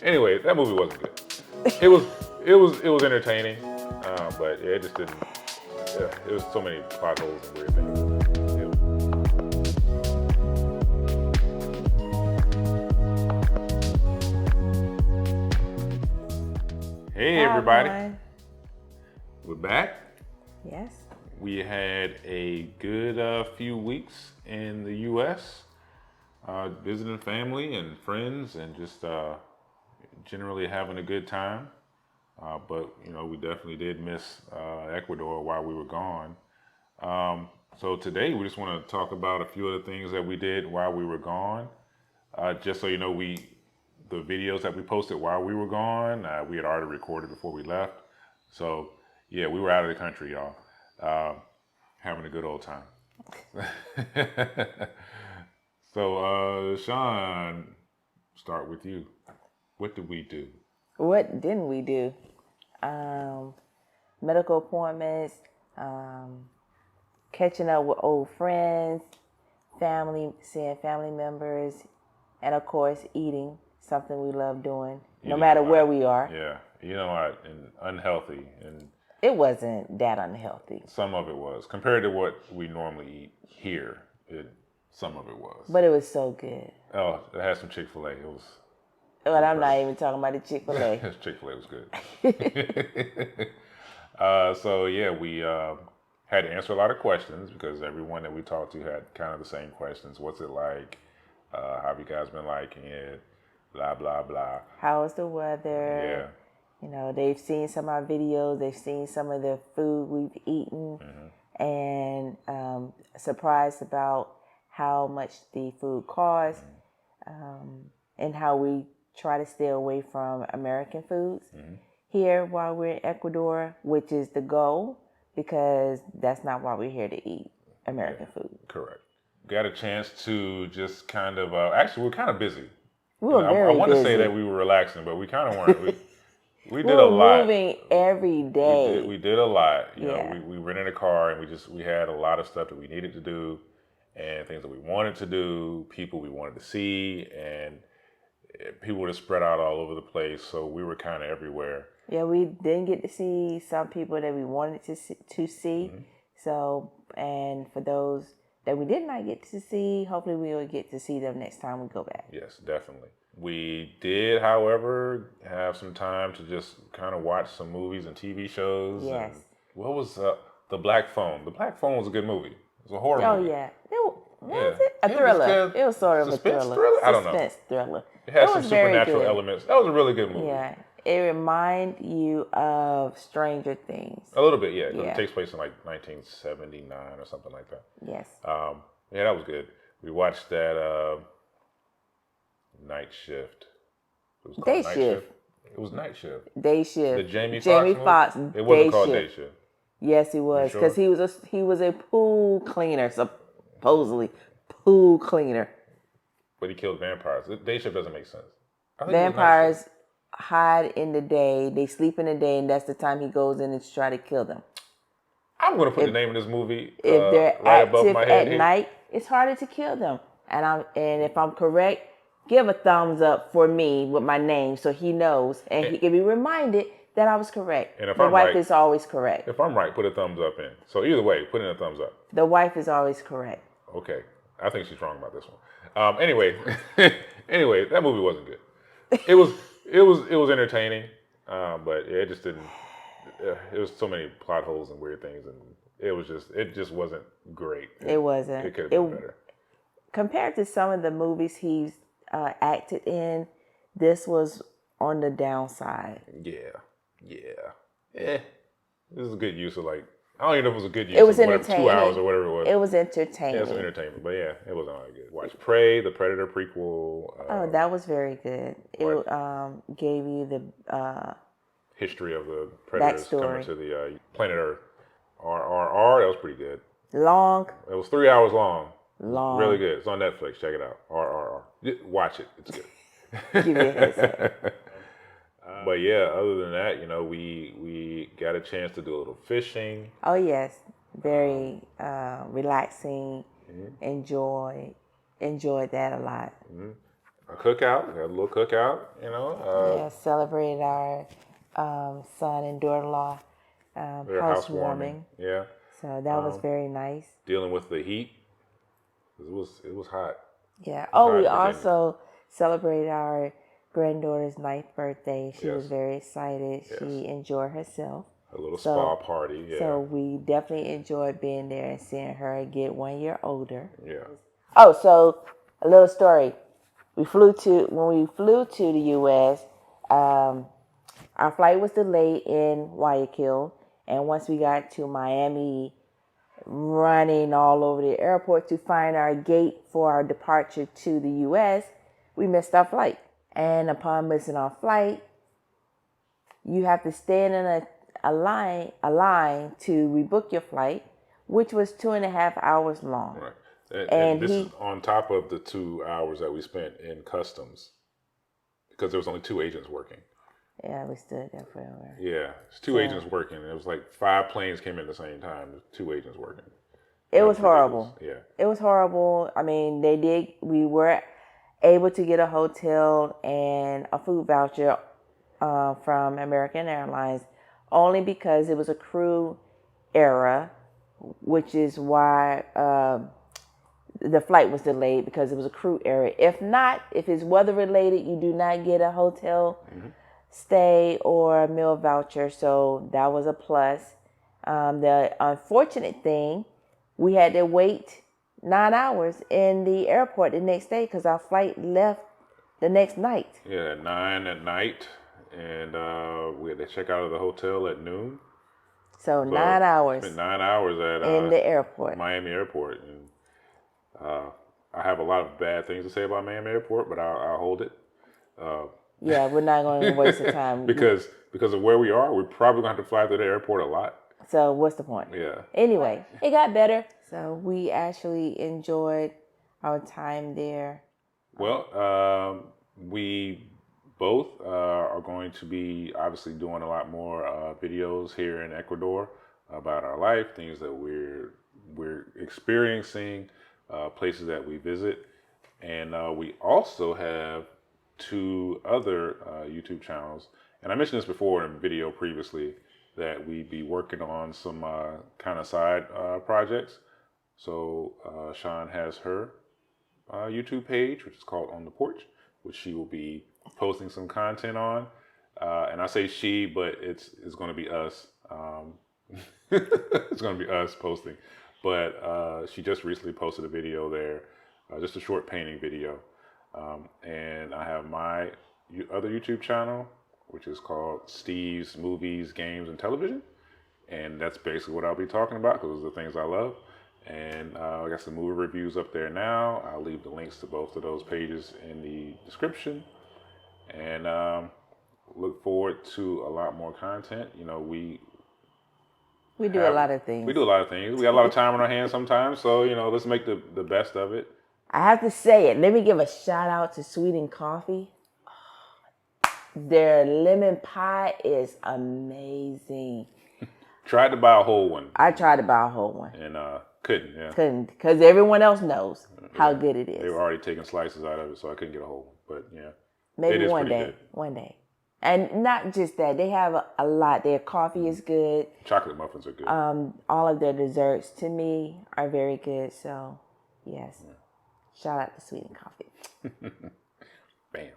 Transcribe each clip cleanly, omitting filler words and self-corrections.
Anyway, that movie wasn't good. It was entertaining, but yeah, it just didn't. Yeah, it was so many plot holes and weird things. Hey Hi, everybody, everyone. we're back. Yes. We had a good few weeks in the U.S. Visiting family and friends, and just generally having a good time. But we definitely did miss Ecuador while we were gone. So today we just want to talk about a few of the things that we did while we were gone. Just so you know, the videos that we posted while we were gone, we had already recorded before we left. So yeah, we were out of the country, y'all, having a good old time. So Sean, start with you. What did we do? What didn't we do? Medical appointments, catching up with old friends, seeing family members, and of course, eating, something we love doing, no matter where we are. Yeah, and unhealthy, and It wasn't that unhealthy. some of it was compared to what we normally eat here. Some of it was, but it was so good. Oh, it had some Chick-fil-A. It was. But I'm not even talking about the Chick-fil-A. Chick-fil-A was good. So yeah, we had to answer a lot of questions because everyone that we talked to had kind of the same questions. What's it like? How have you guys been liking it? Blah blah blah. How's the weather? Yeah. They've seen some of our videos. They've seen some of the food we've eaten, and surprised about how much the food costs, and how we try to stay away from American foods here while we're in Ecuador, which is the goal, because that's not why we're here to eat American food. Correct. Got a chance to just kind of, actually, we're kind of busy. We were very I want busy. to say that we were relaxing, but we kind of weren't. We We did a were lot. moving every day. We did a lot. Yeah. We rented a car, and we had a lot of stuff that we needed to do, and things that we wanted to do, people we wanted to see, and people were spread out all over the place. So we were kind of everywhere. Yeah, we didn't get to see some people that we wanted to see. So, and for those that we did not get to see, hopefully we will get to see them next time we go back. Yes, definitely. We did, however, have some time to just kind of watch some movies and TV shows. Yes. And what was The Black Phone? The Black Phone was a good movie. It was a horror movie. Oh, yeah. Was it? A thriller. It was sort of a thriller. I don't know. Suspense thriller. It had some supernatural elements. That was a really good movie. Yeah. It reminds you of Stranger Things. A little bit, yeah. It takes place in like 1979 or something like that. Yes. Yeah, that was good. We watched that Night Shift. It was called Day Night Shift. It was Night Shift. Day Shift. The Jamie Foxx. It wasn't called Day Shift. Yes, he was, sure? because he was a pool cleaner, supposedly pool cleaner. But he killed vampires. Day Shift doesn't make sense. Vampires hide in the day. They sleep in the day, and that's the time he goes in and try to kill them. I'm going to put the name of this movie if they're right active above my head at here. night, it's harder to kill them. And if I'm correct, give a thumbs up for me with my name so he knows and he can be reminded that I was correct. And if the I'm wife right, is always correct. If I'm right, put a thumbs up in. So either way, put in a thumbs up. The wife is always correct. Okay. I think she's wrong about this one. Anyway, that movie wasn't good. It was entertaining, but it just didn't. It was so many plot holes and weird things, and it just wasn't great. It wasn't. It could have been better. Compared to some of the movies he's acted in, this was on the downside. Yeah. This is a good use of I don't even know if it was a good use. It was of entertaining. 2 hours or whatever it was. It was entertaining. Yeah, it was entertainment, but yeah, it wasn't all that good. Watch Prey, the Predator prequel. That was very good. It gave you the history of the predators backstory. Coming to the planet Earth. RRR, that was pretty good. Long. It was 3 hours long. Long. Really good. It's on Netflix. Check it out. RRR. Watch it. It's good. Give you a heads up. But yeah, other than that, we got a chance to do a little fishing. Oh yes, very relaxing. Enjoyed that a lot. a cookout. We had a little cookout, you know. Yeah, celebrated our son and daughter-in-law Their housewarming. Yeah. So that was very nice. Dealing with the heat. It was hot. Yeah. It was hot We in Virginia. also celebrated our granddaughter's 9th birthday. She was Yes. very excited. Yes. She enjoyed herself. A little spa party. Yeah. So we definitely enjoyed being there and seeing her get 1 year older. Yeah. Oh, so a little story. When we flew to the U.S., our flight was delayed in Guayaquil, and once we got to Miami, running all over the airport to find our gate for our departure to the U.S., we missed our flight. And upon missing our flight, you have to stand in a line to rebook your flight, which was 2.5 hours long. Right. And this is on top of the 2 hours that we spent in customs, because there was only 2 agents working. Yeah, we stood there forever. Yeah, it's 2 agents working. It was like 5 planes came in at the same time. There's 2 agents working. It was horrible. Yeah. It was horrible. I mean, we were able to get a hotel and a food voucher from American Airlines only because it was a crew era, which is why the flight was delayed, because it was a crew era. If not, if it's weather related, you do not get a hotel stay or a meal voucher. So that was a plus. The unfortunate thing, we had to wait 9 hours in the airport the next day because our flight left the next night. Yeah, at 9 at night, and we had to check out of the hotel at noon. So 9 hours. Spent 9 hours at in the airport, Miami Airport, and I have a lot of bad things to say about Miami Airport, but I'll hold it. Yeah, we're not going to waste the time because of where we are. We're probably going to have to fly through the airport a lot. So what's the point? Yeah. Anyway, it got better. So we actually enjoyed our time there. Well, we both are going to be obviously doing a lot more videos here in Ecuador about our life, things that we're experiencing, places that we visit, and we also have 2 other YouTube channels. And I mentioned this before in video previously, that we'd be working on some kind of side projects. So Sean has her YouTube page, which is called On the Porch, which she will be posting some content on. And I say she, but it's going to be us. It's going to be us posting. But she just recently posted a video there, just a short painting video. And I have my other YouTube channel, which is called Steve's Movies, Games, and Television. And that's basically what I'll be talking about, because those are the things I love. And I got some movie reviews up there now. I'll leave the links to both of those pages in the description. And look forward to a lot more content. You know, we do a lot of things. We do a lot of things. We got a lot of time on our hands sometimes. So, you know, let's make the best of it. I have to say it. Let me give a shout out to Sweet and Coffee. Their lemon pie is amazing. Tried to buy a whole one. I tried to buy a whole one. And couldn't, yeah. Couldn't, because everyone else knows how good it is. They were already taking slices out of it, so I couldn't get a whole one. But, yeah. Maybe one day. One day. And not just that. They have a lot. Their coffee is good. Chocolate muffins are good. All of their desserts, to me, are very good. So, yes. Yeah. Shout out to Sweet and Coffee. Bam.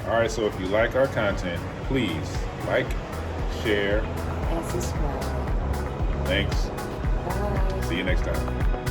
All right, so if you like our content, please like, share, and subscribe. Thanks. Bye. See you next time.